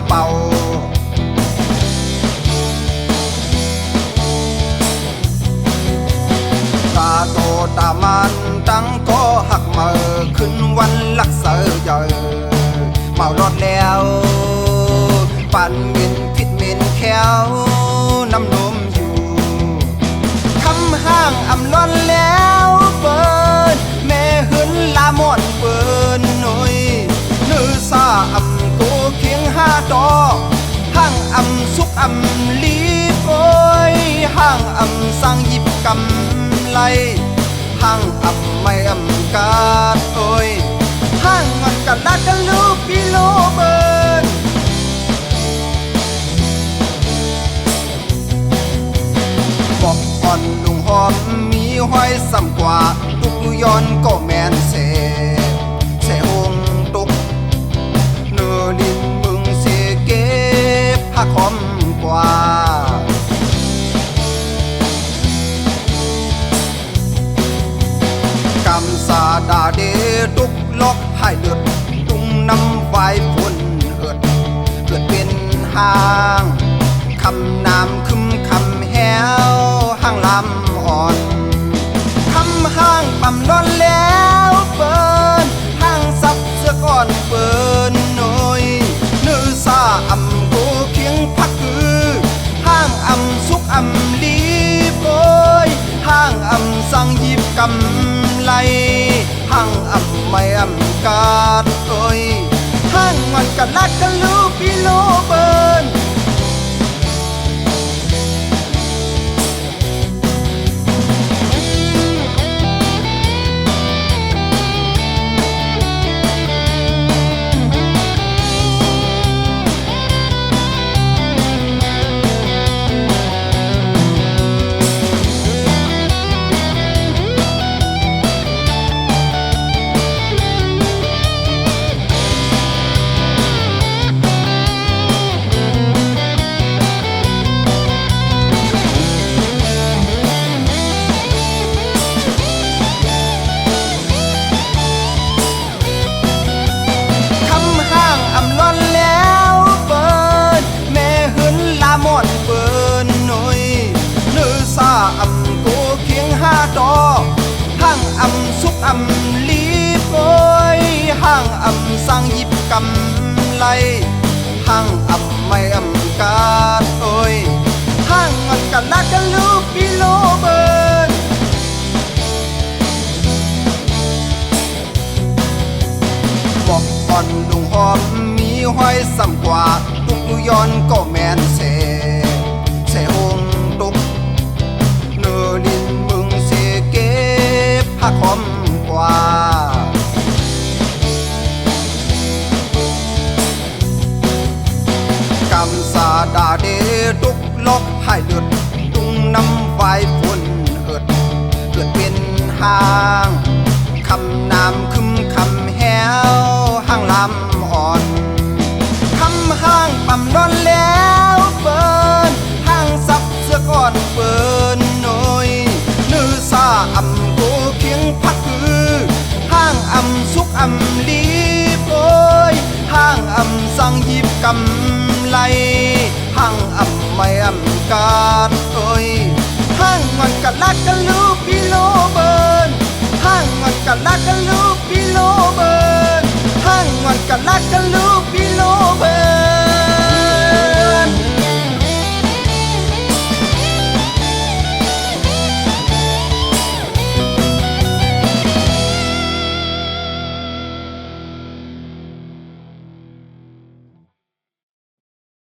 เป่า ตาโตตามันตั้งก็หักเมื่อขึ้นวันลักเสือใหญ่เมารอดแล้วปั่นเงินพิษเมนแควน้ำนมอยู่คำห้างอำล้อนแล้วเปิดแม่หืนลามอนเปิดหน่อยนื้อซาอำกูเคียง5 ดอกห้างอำสุกอำลีโอยห้างอำสังยิบกำไรห้างอับไม่อำกาดโอยห้างงอนกันลากันลูกพี่โลเบิร์นบอกอ่อนลุงหอมมีห้อยซ้ำกว่าตุกย้อนก็แมนเสหงตุกเนื้อลิ้นมึงเสเก็บหักหอมกว่ากำสาดาเดตุกล็อกให้เลือดตุ้งน้ำไฟฝุ่นเกิดเป็นห้างคำน้ำคึมคำแหวห้างลำอ่อนคำห้างปั๊มล้อนแล้วเปินห้างซับเสื้อก่อนเปินหน่อยนื้อซาอำโกเคียงพักคือห้างอำสุกอำลีโอยห้างอำสังยิบกำไรห้างอำไม่อำกาดโอยห้างมันกันลักกันลูกพี่โลเบิร์นอำลีโอยห้างอำสังยิบกำไรห้างอำไม่อำกาดโอยห้างมันกันลักกันลูกพี่โลเบิร์นบอกอ่อนลุงหอมมีห้อยซ้ำกว่าตุกย้อนก็แมนเสหงตุกเนื้อลิ้นมึงเสเก็บหักหอมกว่ากำสาดาเดตุกล็อกให้เลือดตุ้งน้ำไฟฝุ่นเกิดเป็นห้างคำน้ำคึมคำแหวห้างลำอ่อนคำห้างปั๊มล้อนแล้วเปินห้างซับเสื้อก่อนเปินหน่อยนื้อซาอำโกเคียงพักคือห้างอำสุกอำลีโอยห้างอำสังยิบกำไรห้างอำไม่อำกา